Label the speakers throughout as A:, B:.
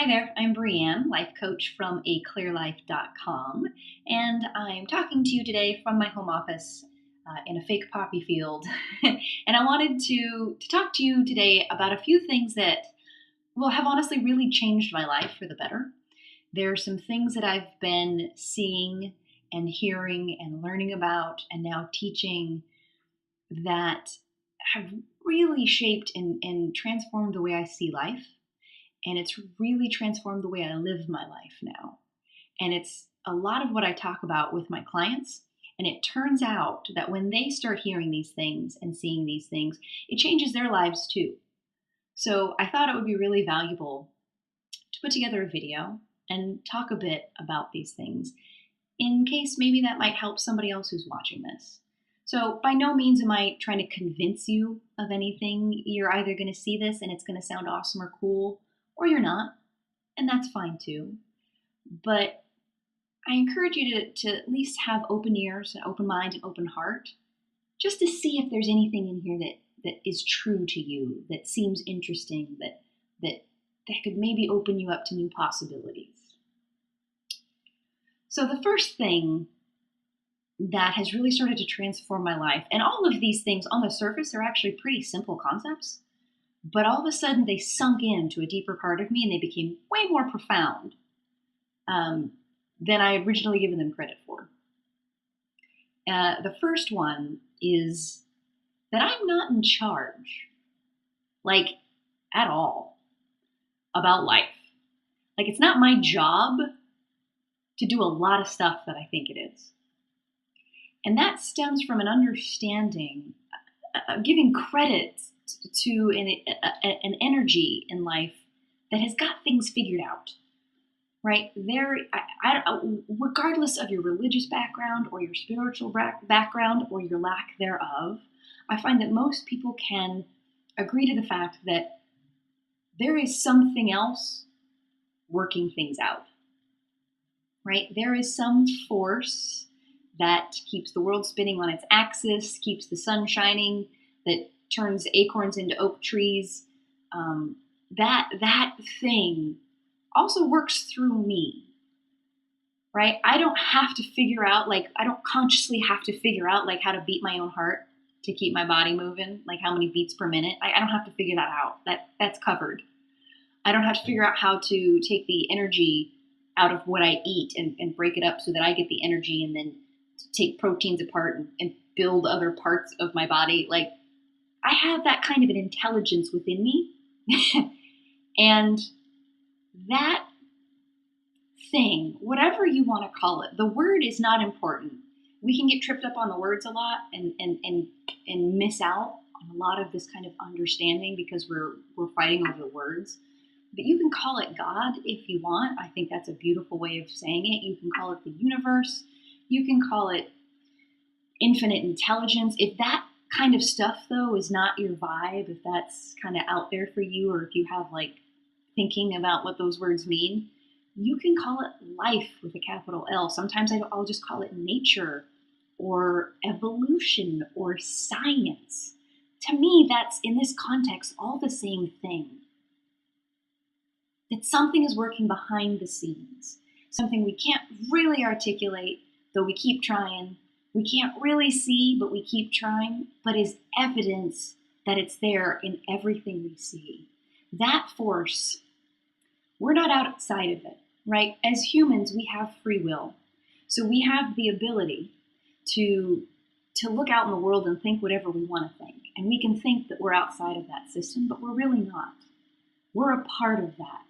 A: Hi there, I'm Brianne, life coach from aclearlife.com, and I'm talking to you today from my home office in a fake poppy field. And I wanted to talk to you today about a few things that have honestly really changed my life for the better. There are some things that I've been seeing and hearing and learning about and now teaching that have really shaped and transformed the way I see life. And it's really transformed the way I live my life now. And it's a lot of what I talk about with my clients. And it turns out that when they start hearing these things and seeing these things, it changes their lives too. So I thought it would be really valuable to put together a video and talk a bit about these things in case maybe that might help somebody else who's watching this. So by no means am I trying to convince you of anything. You're either going to see this and it's going to sound awesome or cool, or you're not, and that's fine too. But I encourage you to at least have open ears, an open mind, and open heart, just to see if there's anything in here that is true to you, that seems interesting, that could maybe open you up to new possibilities. So the first thing that has really started to transform my life, and all of these things on the surface are actually pretty simple concepts, but all of a sudden they sunk into a deeper part of me and they became way more profound than I had originally given them credit for. The first one is that I'm not in charge, like at all, about life. Like it's not my job to do a lot of stuff that I think it is. And that stems from an understanding, giving credit to an energy in life that has got things figured out, right? Regardless of your religious background or your spiritual background or your lack thereof, I find that most people can agree to the fact that there is something else working things out, right? There is some force that keeps the world spinning on its axis, keeps the sun shining, that turns acorns into oak trees. That thing also works through me, right? I don't have to figure out, I don't consciously have to figure out how to beat my own heart to keep my body moving, like how many beats per minute. I don't have to figure that out. That's covered. I don't have to figure out how to take the energy out of what I eat and break it up so that I get the energy and then take proteins apart and build other parts of my body. Like I have that kind of an intelligence within me. And that thing, whatever you want to call it, the word is not important. We can get tripped up on the words a lot and miss out on a lot of this kind of understanding because we're fighting over the words. But you can call it God if you want. I think that's a beautiful way of saying it. You can call it the universe. You can call it infinite intelligence. If that kind of stuff, though, is not your vibe, if that's kind of out there for you, or if you have thinking about what those words mean, you can call it life with a capital L. Sometimes I'll just call it nature or evolution or science. To me, that's, in this context, all the same thing. That something is working behind the scenes, something we can't really articulate, though we keep trying. We can't really see, but we keep trying, but is evidence that it's there in everything we see. That force, we're not outside of it, right? As humans, we have free will. So we have the ability to look out in the world and think whatever we want to think. And we can think that we're outside of that system, but we're really not. We're a part of that,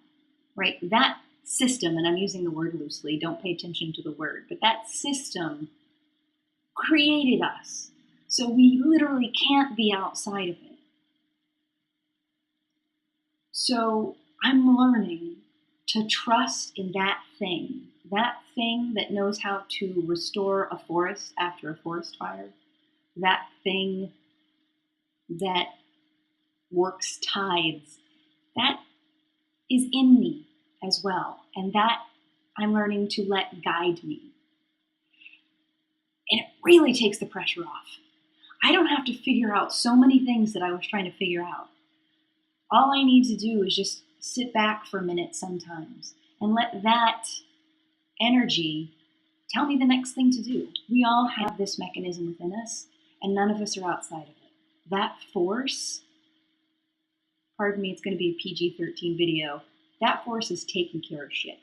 A: right? That system, and I'm using the word loosely, don't pay attention to the word, but that system created us. So we literally can't be outside of it. So I'm learning to trust in that thing that knows how to restore a forest after a forest fire, that thing that works tides, that is in me as well. And that I'm learning to let guide me. And it really takes the pressure off. I don't have to figure out so many things that I was trying to figure out. All I need to do is just sit back for a minute sometimes and let that energy tell me the next thing to do. We all have this mechanism within us, and none of us are outside of it. That force, pardon me, it's going to be a PG-13 video, that force is taking care of shit.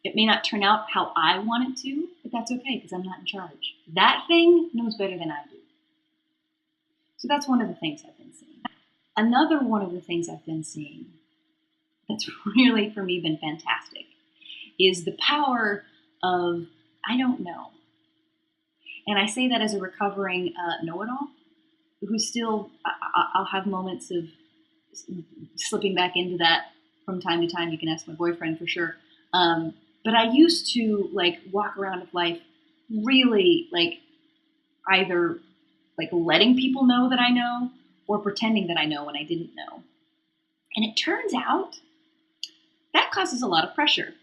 A: It may not turn out how I want it to, but that's okay because I'm not in charge. That thing knows better than I do. So that's one of the things I've been seeing. Another one of the things I've been seeing that's really, for me, been fantastic is the power of I don't know. And I say that as a recovering know-it-all who still, I'll have moments of slipping back into that from time to time. You can ask my boyfriend for sure. But I used to walk around with life really either letting people know that I know or pretending that I know when I didn't know. And it turns out that causes a lot of pressure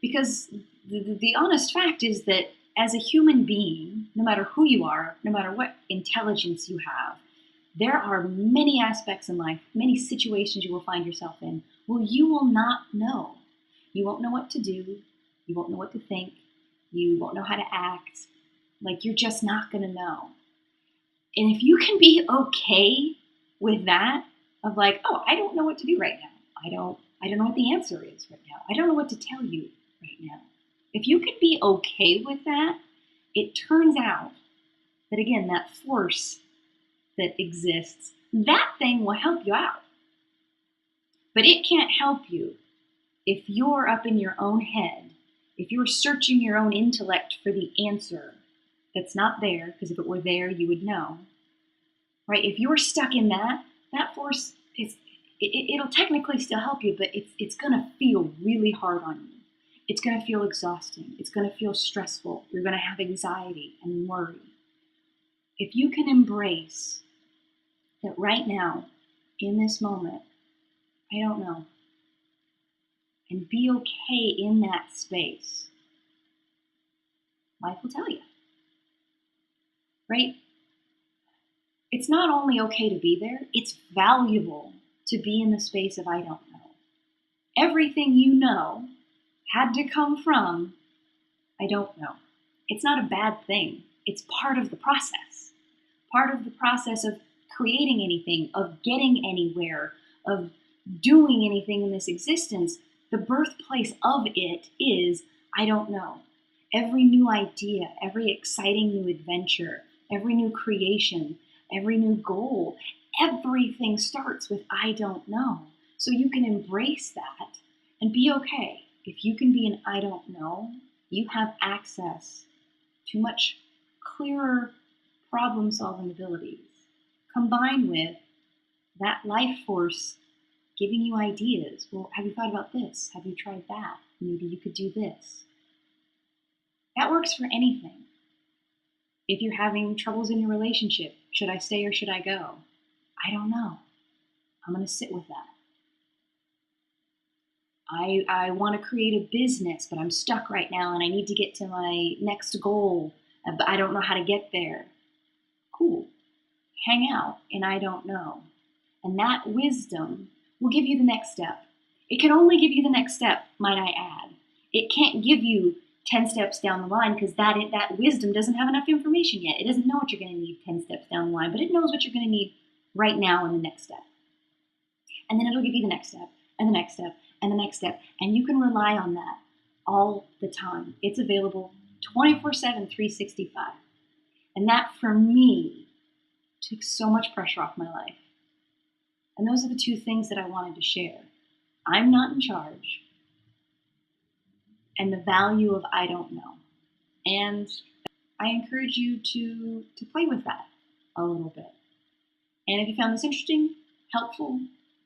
A: because the honest fact is that as a human being, no matter who you are, no matter what intelligence you have, there are many aspects in life, many situations you will find yourself in where you will not know. You won't know what to do. You won't know what to think. You won't know how to act. You're just not going to know. And if you can be okay with that, of oh, I don't know what to do right now. I don't know what the answer is right now. I don't know what to tell you right now. If you can be okay with that, it turns out that, again, that force that exists, that thing will help you out. But it can't help you if you're up in your own head, if you're searching your own intellect for the answer that's not there, because if it were there, you would know, right? If you're stuck in that force, it'll technically still help you, but it's going to feel really hard on you. It's going to feel exhausting. It's going to feel stressful. You're going to have anxiety and worry. If you can embrace that right now, in this moment, I don't know, and be okay in that space, life will tell you, right? It's not only okay to be there, it's valuable to be in the space of I don't know. Everything you know had to come from I don't know. It's not a bad thing. It's part of the process. Part of the process of creating anything, of getting anywhere, of doing anything in this existence. The birthplace of it is I don't know. Every new idea, every exciting new adventure, every new creation, every new goal, everything starts with I don't know. So you can embrace that and be okay. If you can be an I don't know, you have access to much clearer problem-solving abilities, combined with that life force giving you ideas. Well, have you thought about this? Have you tried that? Maybe you could do this. That works for anything. If you're having troubles in your relationship, should I stay or should I go? I don't know. I'm going to sit with that. I want to create a business, but I'm stuck right now and I need to get to my next goal, but I don't know how to get there. Cool. Hang out and I don't know. And that wisdom will give you the next step. It can only give you the next step, might I add. It can't give you 10 steps down the line because that wisdom doesn't have enough information yet. It doesn't know what you're going to need 10 steps down the line, but it knows what you're going to need right now in the next step. And then it'll give you the next step and the next step and the next step. And you can rely on that all the time. It's available 24/7, 365. And that, for me, takes so much pressure off my life. And those are the two things that I wanted to share. I'm not in charge. And the value of I don't know. And I encourage you to play with that a little bit. And if you found this interesting, helpful,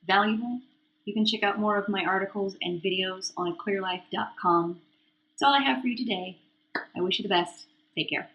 A: valuable, you can check out more of my articles and videos on clearlife.com. That's all I have for you today. I wish you the best. Take care.